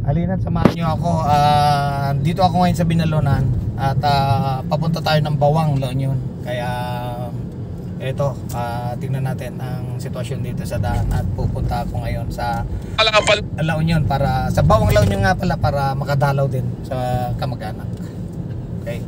Halina't samahan nyo ako. Dito ako ngayon sa Binalonan at papunta tayo ng Bawang, La Union. Kaya eto, tingnan natin ang sitwasyon dito sa daan at pupunta ako ngayon sa La Union para sa Bawang, La Union nga pala, para makadalaw din sa kamag-anak. Okay.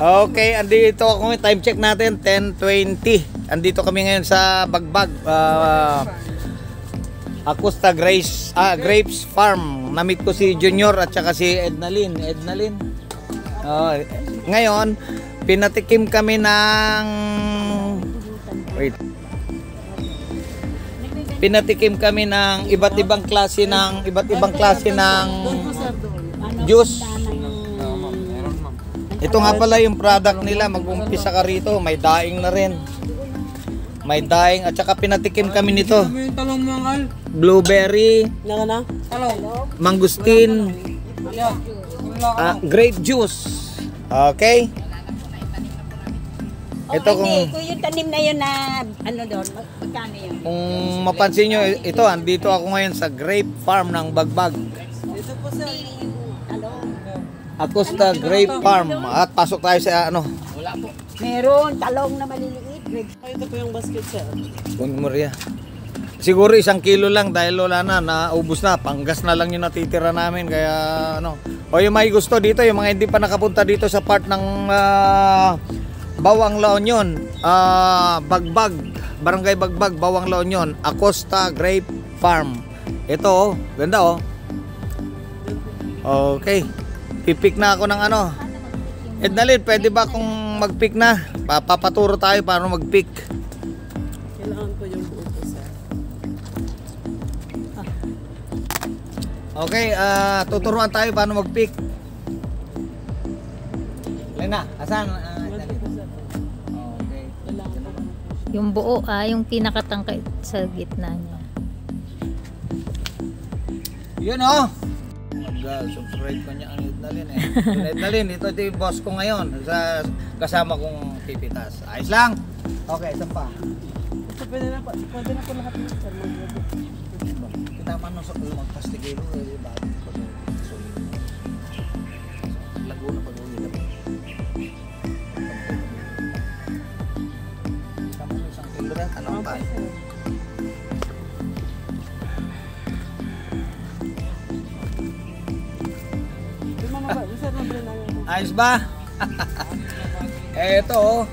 Okay, andito ako. Time check natin, 10:20. Andito kami ngayon sa Bagbag. Acosta Grapes Farm. Namit ko si Junior at saka si Ednalyn. Ngayon, pinatikim kami ng iba't ibang klase ng juice. Ito nga pala yung product nila. Mag-umpisa ka rito, may daing na rin. May daing at saka pinatikim kami nito. Blueberry, mangustin, grape juice. Okay? Ito kung yung tanim na yun na ano doon, magkano yun? kung mapansin nyo, ito andito ako ngayon sa grape farm ng Bagbag. Ito po sa talong. Acosta Grape Farm. At pasok tayo sa ano. Wala po. Meron talong na maliliit. Ito po yung basket sir. Kung Maria. Siguro 1 kilo lang dahil wala na, naubos na. Panggas na lang yung natitira namin. Kaya ano. O yung may gusto dito, yung mga hindi pa nakapunta dito sa part ng Bawang La Union, Bagbag, Barangay Bagbag, Bawang La Union, Acosta Grape Farm. Ito oh, ganda oh. Okay. Pipick na ako ng ano. Ednalyn, pwede ba kung mag-pick na? Papaturo tayo paano mag-pick. Kailangan ko yung buo po sir. Okay, tuturuan tayo paano mag-pick. Lena, asan? Okay. Yung buo, yung pinakatangkay sa gitna niya. Yun oh. Mag-subscribe ko niya ang Ednalyn eh. Ednalyn, ito yung boss ko ngayon. Kasama kong pipitas. Ayos lang. Okay, isa pa. Ito pwede na po lahat ng sir. Kita man sa magpastigero eh. Laguna pag-uwi na po. Sama mo isang kilo rin. Anong pa? Ayos ba? Eto oh.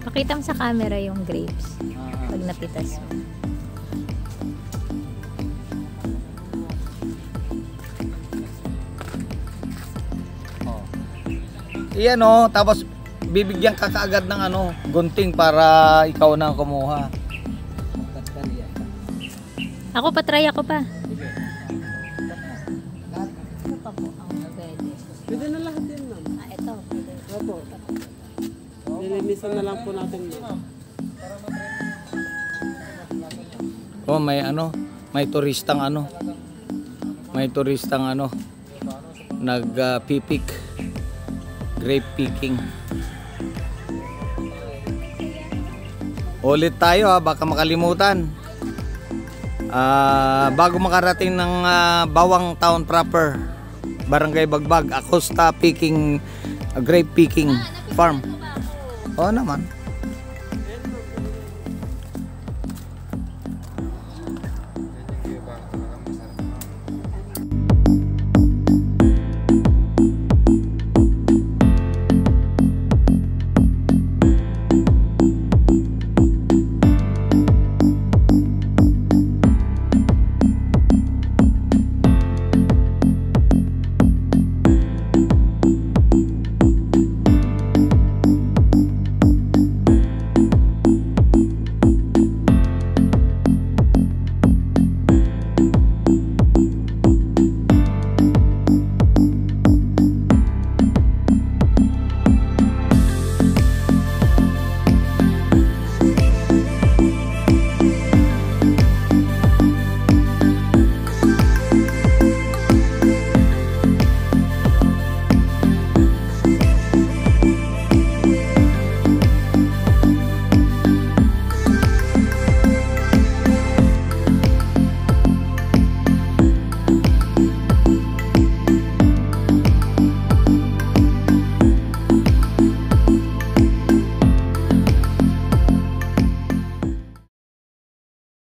Pakita mo sa camera yung grapes pag napitas mo. Oh. Iyan oh, tapos bibigyan ka kaagad ng ano, gunting para ikaw na kumuha. Ako pa, try ako pa. Pwede na lahat yan ma'am. Ito. Opo. Nilinisan na lang po natin ma'am. Oh, may ano, may turistang ano. May turistang ano nag-pipik. Grape picking. Ulit tayo ha, baka makalimutan. Bago makarating ng Bawang Town proper, Barangay Bagbag, Acosta Grape Picking Farm. Oo naman.